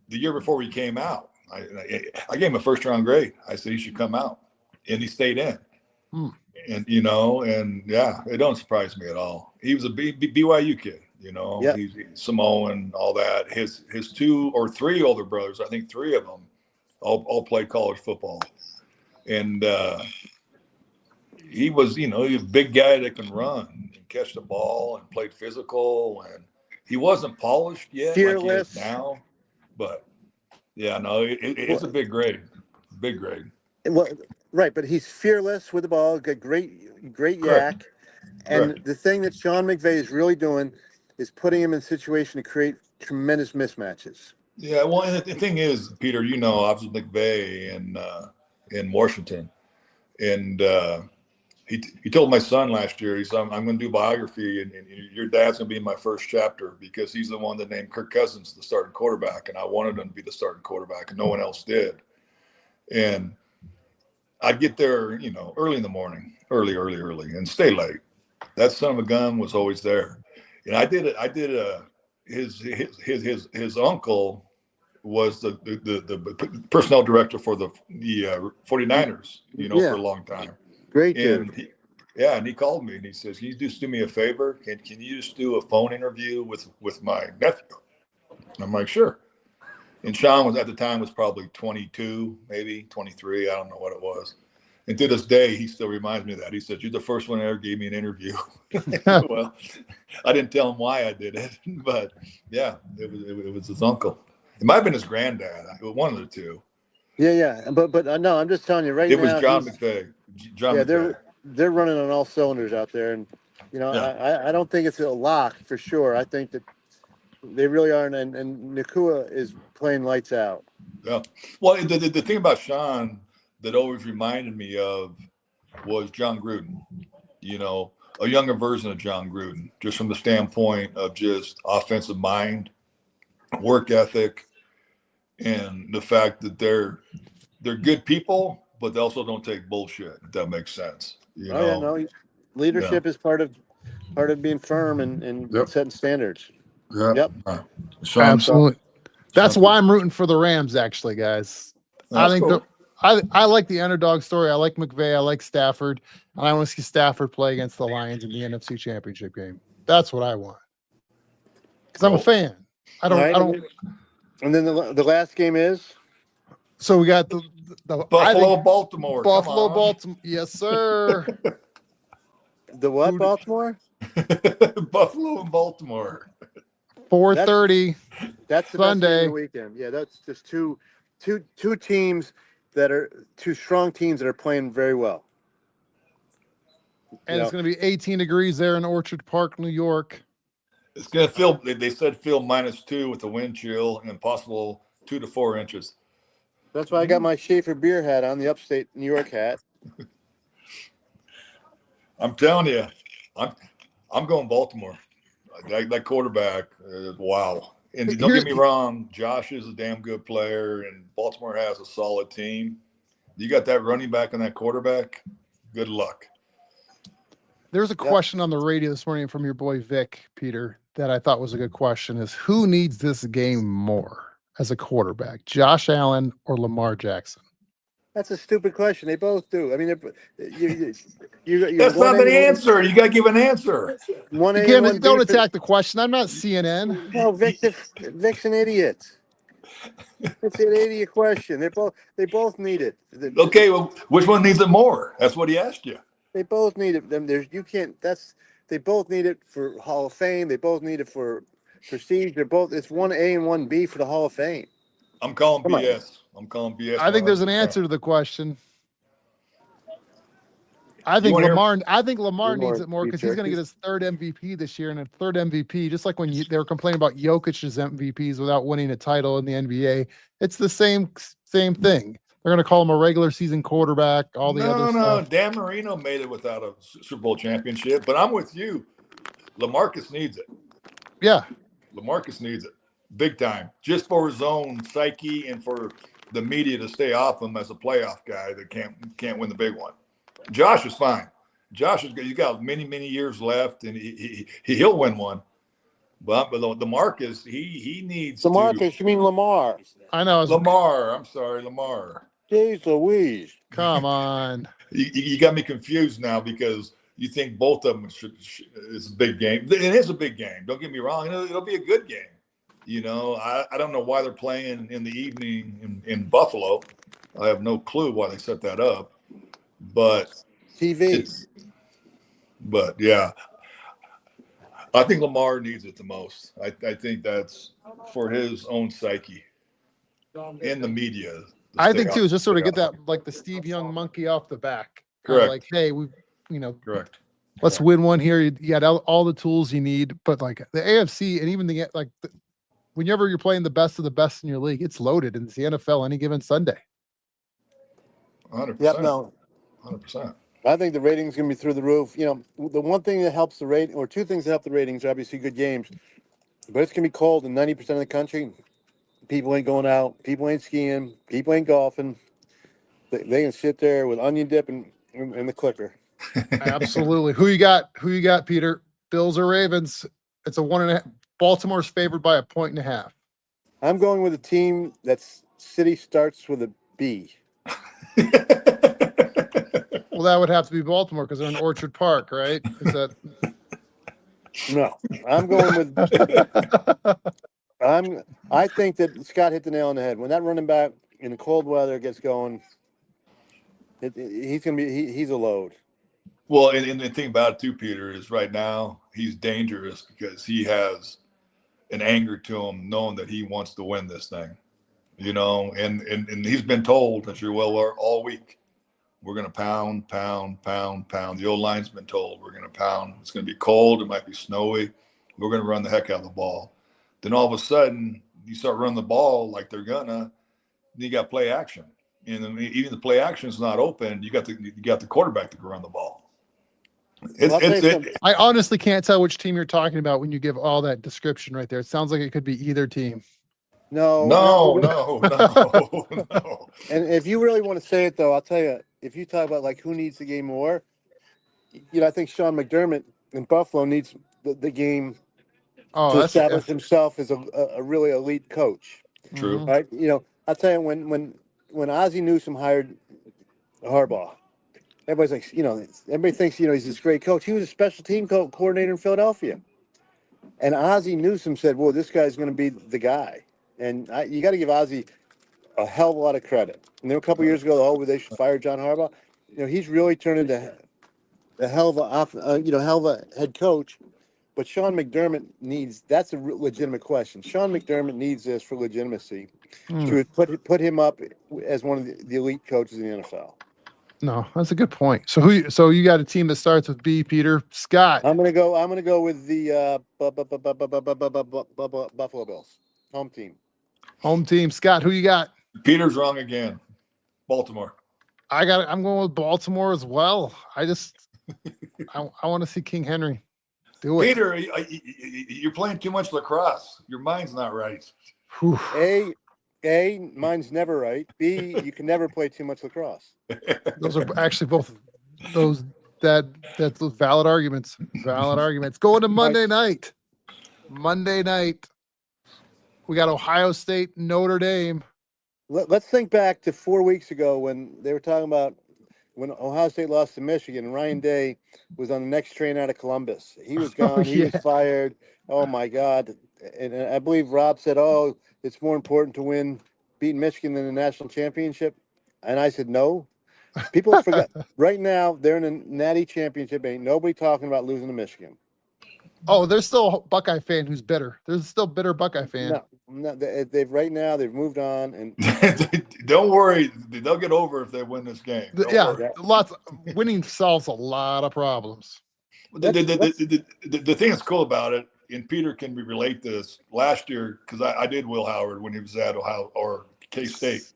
the year before he came out. I gave him a first-round grade. I said he should come out, and he stayed in. And it don't surprise me at all. He was a BYU kid. Yep. He's Samoan, all that. His 2 or 3 older brothers, I think 3 of them, all played college football, and he was a big guy that can run and catch the ball and played physical, and he wasn't polished yet Fearless. like he is now, but it's a big grade. Well, right, but he's fearless with the ball. Got great yak. And the thing that Sean McVay is really doing is putting him in a situation to create tremendous mismatches. Yeah, well, and the thing is, Peter, I was with McVay in Washington, and he told my son last year, he said, I'm going to do biography, and your dad's going to be in my first chapter because he's the one that named Kirk Cousins the starting quarterback, and I wanted him to be the starting quarterback, and no one else did. And I'd get there, early in the morning, early, and stay late. That son of a gun was always there. And his uncle was the personnel director for the 49ers, for a long time. Great dude. And he called me and he says, "Can you just do me a favor? Can you just do a phone interview with my nephew?" And I'm like, "Sure." And Sean was at the time probably 22, maybe 23. I don't know what it was. And to this day, he still reminds me of that. He said, "You're the first one that ever gave me an interview." Well, I didn't tell him why I did it, but yeah, it was his uncle. It might have been his granddad. One of the two. Yeah. But no, I'm just telling you right now. It was John McVay. McVay. They're running on all cylinders out there, and I don't think it's a lock for sure. I think that they really are, and Nacua is playing lights out. Yeah. Well, the thing about Sean that always reminded me of was John Gruden. A younger version of John Gruden, just from the standpoint of just offensive mind, work ethic, and the fact that they're good people, but they also don't take bullshit. If that makes sense. Leadership is part of being firm and setting standards. Yeah. Yep. Absolutely. That's why I'm rooting for the Rams, actually, guys. I think cool. I like the underdog story. I like McVay. I like Stafford. And I want to see Stafford play against the Lions in the NFC Championship game. That's what I want. Because I'm a fan. I don't. And then the last game is? So we got the Baltimore. Buffalo, Baltimore. Yes, sir. The what, Baltimore? Buffalo and Baltimore. 4:30. That's the Sunday. best game of the weekend. Yeah, that's just two teams that are two strong teams that are playing very well. And it's going to be 18 degrees there in Orchard Park, New York. It's going to feel, they said feel -2 with the wind chill and possible 2 to 4 inches. That's why I got my Schaefer beer hat on, the upstate New York hat. I'm telling you, I'm going Baltimore. That quarterback, wow. And don't get me wrong, Josh is a damn good player, and Baltimore has a solid team. You got that running back and that quarterback, good luck. There's a question on the radio this morning from your boy Vic, Peter, that I thought was a good question, is who needs this game more as a quarterback, Josh Allen or Lamar Jackson? That's a stupid question. They both do. I mean, that's not the answer. You got to give an answer. Don't attack the question. I'm not CNN. No, Vic's an idiot. It's an idiot question. They both need it. Okay, well, which one needs it more? That's what he asked you. They both need it. They both need it for Hall of Fame. They both need it for prestige. It's 1A and 1B for the Hall of Fame. I'm calling BS. I'm calling BS. I think there's an answer to the question. I think wanna hear- Lamar. I think Lamar needs it more beef because he's going to get jerkies? his third MVP this year and a third MVP. Just like when they were complaining about Jokic's MVPs without winning a title in the NBA, it's the same thing. They're going to call him a regular season quarterback. All the other stuff. Dan Marino made it without a Super Bowl championship, but I'm with you. LaMarcus needs it. Yeah, LaMarcus needs it big time, just for his own psyche and for the media to stay off him as a playoff guy that can't win the big one. Josh is fine. Josh is good. He's got many years left, and he'll win one. But the Marcus, he needs DeMarcus, you mean Lamar? I know. Lamar. I'm sorry, Lamar. Jeez Louise. Come on. You got me confused now because you think both of them is a big game. It is a big game. Don't get me wrong. It'll be a good game. I don't know why they're playing in the evening in Buffalo. I have no clue why they set that up. But TV. But yeah, I think Lamar needs it the most. I think that's for his own psyche in the media. I think too is just sort of get that like the Steve Young monkey off the back. Correct. Like, hey, Correct. let's win one here. You got all the tools you need, but like the AFC and even whenever you're playing the best of the best in your league, it's loaded, and it's the NFL any given Sunday. 100%. Yep, no. 100%. I think the ratings going to be through the roof. The one thing that helps the rate, or two things that help the ratings, are obviously good games. But it's going to be cold in 90% of the country. People ain't going out. People ain't skiing. People ain't golfing. They can sit there with onion dip and the clicker. Absolutely. Who you got, Peter? Bills or Ravens? It's a 1.5. Baltimore's favored by 1.5. I'm going with a team that's city starts with a B. Well, that would have to be Baltimore because they're in Orchard Park, right? Is that? No, I'm going with. I think that Scott hit the nail on the head. When that running back in the cold weather gets going, he's a load. Well, and the thing about it too, Peter, is right now he's dangerous because he has an anger to him, knowing that he wants to win this thing. And he's been told, as you're well aware, all week, we're going to pound. The old line's been told we're going to pound. It's going to be cold. It might be snowy. We're going to run the heck out of the ball. Then all of a sudden, you start running the ball like they're gonna. You got play action, and then even the play action is not open. You got the quarterback that can run the ball. I honestly can't tell which team you're talking about when you give all that description right there. It sounds like it could be either team. No. And if you really want to say it, though, I'll tell you. If you talk about like who needs the game more, I think Sean McDermott in Buffalo needs the game to establish himself as a really elite coach. True. Right? I'll tell you when Ozzie Newsome hired Harbaugh, everybody's like, everybody thinks he's this great coach. He was a special team coordinator in Philadelphia, and Ozzie Newsome said, "Well, this guy's going to be the guy." And you got to give Ozzie a hell of a lot of credit. And then a couple years ago, they should fire John Harbaugh. He's really turned into a hell of a head coach. But Sean McDermott that's a legitimate question. Sean McDermott needs this for legitimacy to put him up as one of the elite coaches in the NFL. No, that's a good point. So you got a team that starts with B, Peter. Scott. I'm gonna go with the Buffalo Bills home team. Home team. Scott, who you got? Peter's wrong again. Baltimore. I'm going with Baltimore as well. I want to see King Henry do it. Peter, you're playing too much lacrosse. Your mind's not right. Whew. A, mine's never right. B, you can never play too much lacrosse. Those are actually both those valid arguments. Valid arguments. Going to Monday night. We got Ohio State, Notre Dame. Let's think back to 4 weeks ago when they were talking about when Ohio State lost to Michigan. Ryan Day was on the next train out of Columbus. He was gone. He was fired. Oh, my God. And I believe Rob said, it's more important to beat Michigan than the national championship. And I said, no. People forgot. Right now, they're in a natty championship. Ain't nobody talking about losing to Michigan. Oh, there's still a Buckeye fan who's bitter. There's still bitter Buckeye fan. No, they've right now they've moved on, and Don't worry, they'll get over if they win this game. Don't Yeah, worry. winning solves a lot of problems. The thing that's cool about it, and Peter can relate this, last year, because I did Will Howard when he was at Ohio or K-State.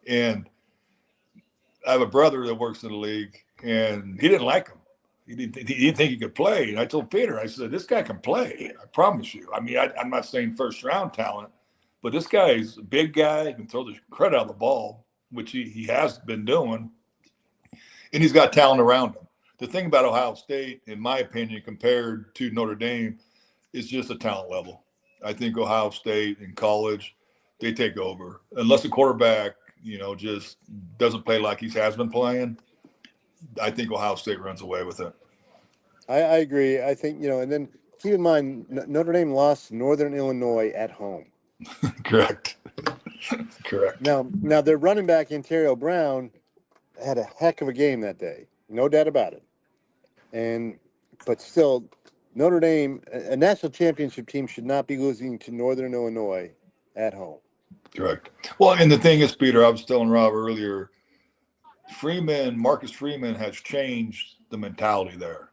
And I have a brother that works in the league, and he didn't like him. He didn't think he could play. And I told Peter, I said, this guy can play. I promise you. I mean, I'm not saying first-round talent, but this guy is a big guy. He can throw the credit out of the ball, which he has been doing. And he's got talent around him. The thing about Ohio State, in my opinion, compared to Notre Dame, is just a talent level. I think Ohio State in college, they take over. Unless the quarterback, just doesn't play like he has been playing, I think Ohio State runs away with it. I agree. I think, and then keep in mind, Notre Dame lost to Northern Illinois at home. Correct. Now their running back, Ontario Brown, had a heck of a game that day. No doubt about it. But still, Notre Dame, a national championship team, should not be losing to Northern Illinois at home. Correct. Well, and the thing is, Peter, I was telling Rob earlier, Marcus Freeman has changed the mentality there.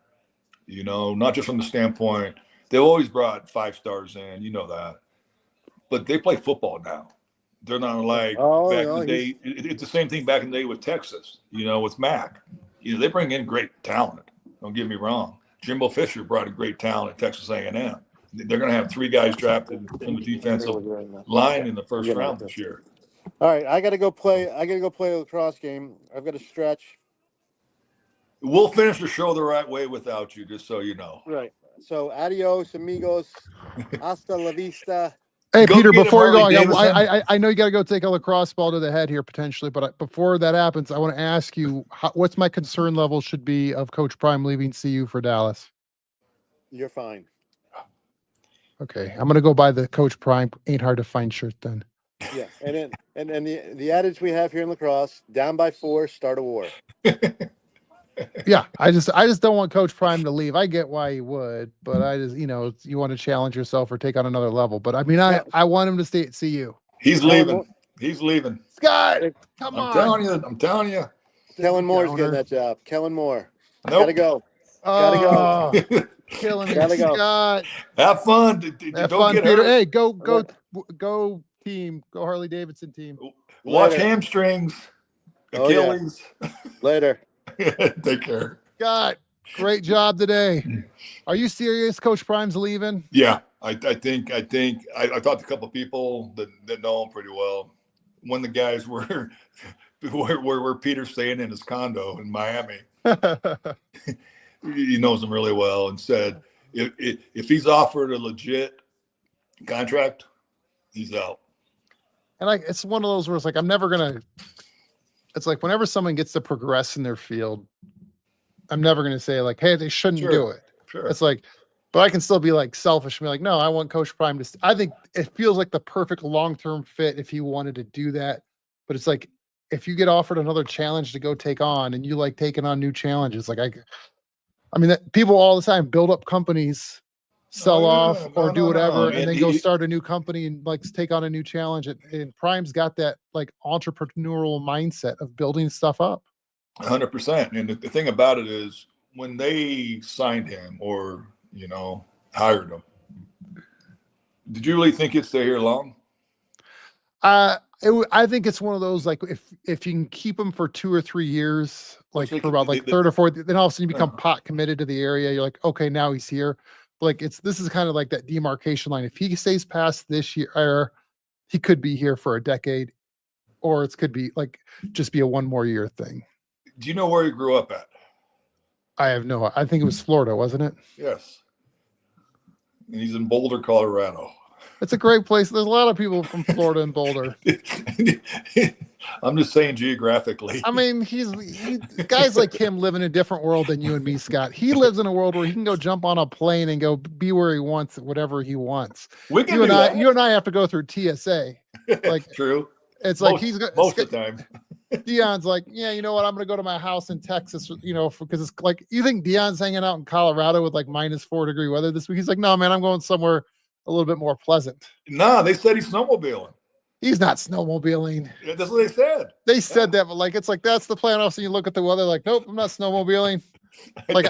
Not just from the standpoint, they've always brought 5 stars in, that. But they play football now. They're not like back in the day. It's the same thing back in the day with Texas, with Mac. They bring in great talent. Don't get me wrong. Jimbo Fisher brought a great talent at Texas A&M. They're going to have 3 guys drafted from the defensive line in the first round this year. All right, I got to go play a lacrosse game. I've got to stretch. We'll finish the show the right way without you, just so you know. Right. So, adios, amigos. Hasta la vista. Hey, Go Peter, get before him, you go, Harley I know you got to go take a lacrosse ball to the head here potentially, but before that happens, I want to ask you, what's my concern level should be of Coach Prime leaving CU for Dallas? You're fine. Okay, I'm going to go buy the Coach Prime ain't hard to find shirt then. Yeah, and the adage we have here in lacrosse: down by 4, start a war. Yeah, I just don't want Coach Prime to leave. I get why he would, but I just, you want to challenge yourself or take on another level. But I mean, I want him to stay at CU. He's leaving. He's leaving. Scott, come on. I'm telling you. Kellen Moore's getting that job. Kellen Moore. Nope. Gotta go. Oh, killing me, Gotta go. Scott. Have fun. Have Don't fun, get Peter. hurt. Hey, go team. Go Harley Davidson team. Watch Later. hamstrings, Oh, yeah. Achilles. Later. Take care. Scott, great job today. Are you serious? Coach Prime's leaving? Yeah, I think I talked to a couple of people that know him pretty well. One of the guys were where Peter's staying in his condo in Miami. He knows him really well, and said if he's offered a legit contract, he's out. And it's one of those where it's like, I'm never going to, it's like whenever someone gets to progress in their field, I'm never going to say like, hey, they shouldn't do it. Sure. It's like, but I can still be like selfish and be like, no, I want Coach Prime to, I think it feels like the perfect long-term fit if he wanted to do that. But it's like, if you get offered another challenge to go take on and you like taking on new challenges, like I mean, people all the time build up companies, sell off or do whatever, and then go start a new company and like take on a new challenge. And Prime's got that like entrepreneurial mindset of building stuff up. 100%. And the thing about it is when they signed him or, hired him, did you really think he'd stay here long? I think it's one of those, like if you can keep him for 2 or 3 years, like for about like third or fourth, then all of a sudden you become pot committed to the area. You're like, okay, now he's here. Like this is kind of like that demarcation line. If he stays past this year, he could be here for a decade, or it could be like just be a 1 more year thing. Do you know where he grew up at? I think it was Florida, wasn't it? Yes. And he's in Boulder, Colorado. It's a great place. There's a lot of people from Florida and Boulder. I'm just saying geographically. I mean, guys like him live in a different world than you and me, Scott. He lives in a world where he can go jump on a plane and go be where he wants, whatever he wants. We can you and I have to go through TSA. Like true. It's like most of the time. Dion's like, yeah, you know what? I'm going to go to my house in Texas, because it's like, you think Dion's hanging out in Colorado with like -4 degree weather this week? He's like, no, man, I'm going somewhere a little bit more pleasant. Nah, they said he's snowmobiling. He's not snowmobiling. Yeah, that's what they said. They said that, but like it's like that's the plan. Also, you look at the weather, like, nope, I'm not snowmobiling. Like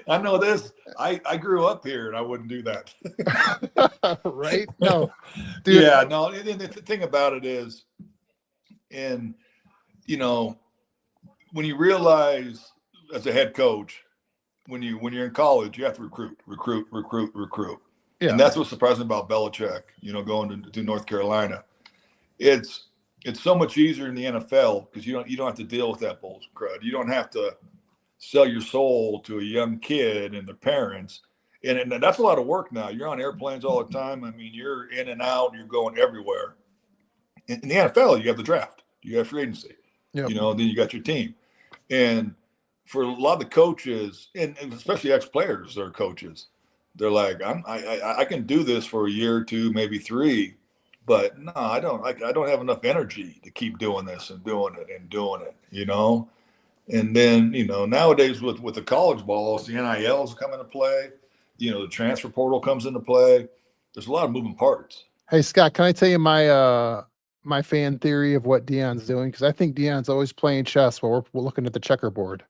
I know this. I grew up here and I wouldn't do that. right? No, dude. Yeah, no. And the thing about it is, and when you realize as a head coach, when you're in college, you have to recruit. Yeah. And that's what's surprising about Belichick. Going to North Carolina, it's so much easier in the NFL because you don't have to deal with that bull crud. You don't have to sell your soul to a young kid and their parents. And that's a lot of work now. You're on airplanes all the time. I mean, you're in and out. You're going everywhere. In the NFL, you have the draft. You have free agency. Yep. Then you got your team. And for a lot of the coaches, and especially ex-players that are coaches, they're like, I can do this for a year or two, maybe 3, but no, I don't. I don't have enough energy to keep doing this and doing it. And then, nowadays with the college balls, the NILs come into play. The transfer portal comes into play. There's a lot of moving parts. Hey, Scott, can I tell you my fan theory of what Deion's doing? Because I think Deion's always playing chess while we're looking at the checkerboard.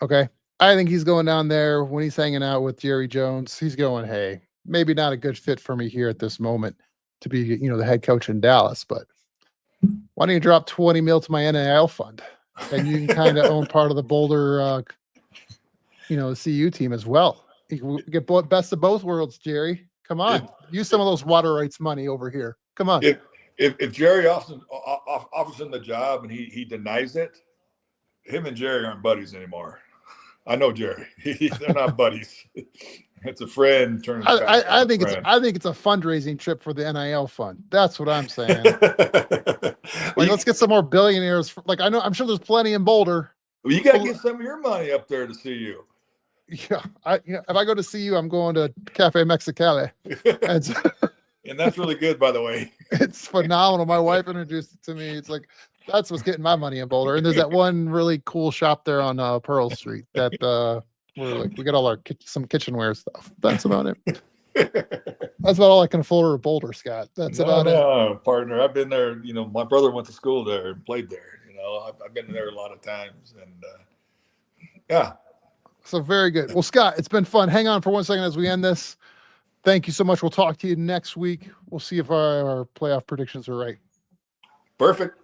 Okay. I think he's going down there when he's hanging out with Jerry Jones. He's going, hey, maybe not a good fit for me here at this moment to be, the head coach in Dallas, but why don't you drop 20 mil to my NIL fund? And you can kind of own part of the Boulder, the CU team as well. You can get best of both worlds, Jerry. Come on, use some of those water rights money over here. Come on. If Jerry offers him the job and he denies it, him and Jerry aren't buddies anymore. I know Jerry. They're not buddies. It's a friend turning. I think it's a fundraising trip for the NIL fund. That's what I'm saying. Let's get some more billionaires. I'm sure there's plenty in Boulder. Well, you got to get some of your money up there to see you. Yeah, if I go to see you, I'm going to Cafe Mexicali. And that's really good, by the way. It's phenomenal. My wife introduced it to me. It's like, that's what's getting my money in Boulder. And there's that one really cool shop there on Pearl Street that we got all some kitchenware stuff. That's about it. That's about all I can afford at Boulder, Scott. That's about it. Partner. I've been there. My brother went to school there and played there. I've been there a lot of times, and yeah. So very good. Well, Scott, it's been fun. Hang on for 1 second as we end this. Thank you so much. We'll talk to you next week. We'll see if our playoff predictions are right. Perfect.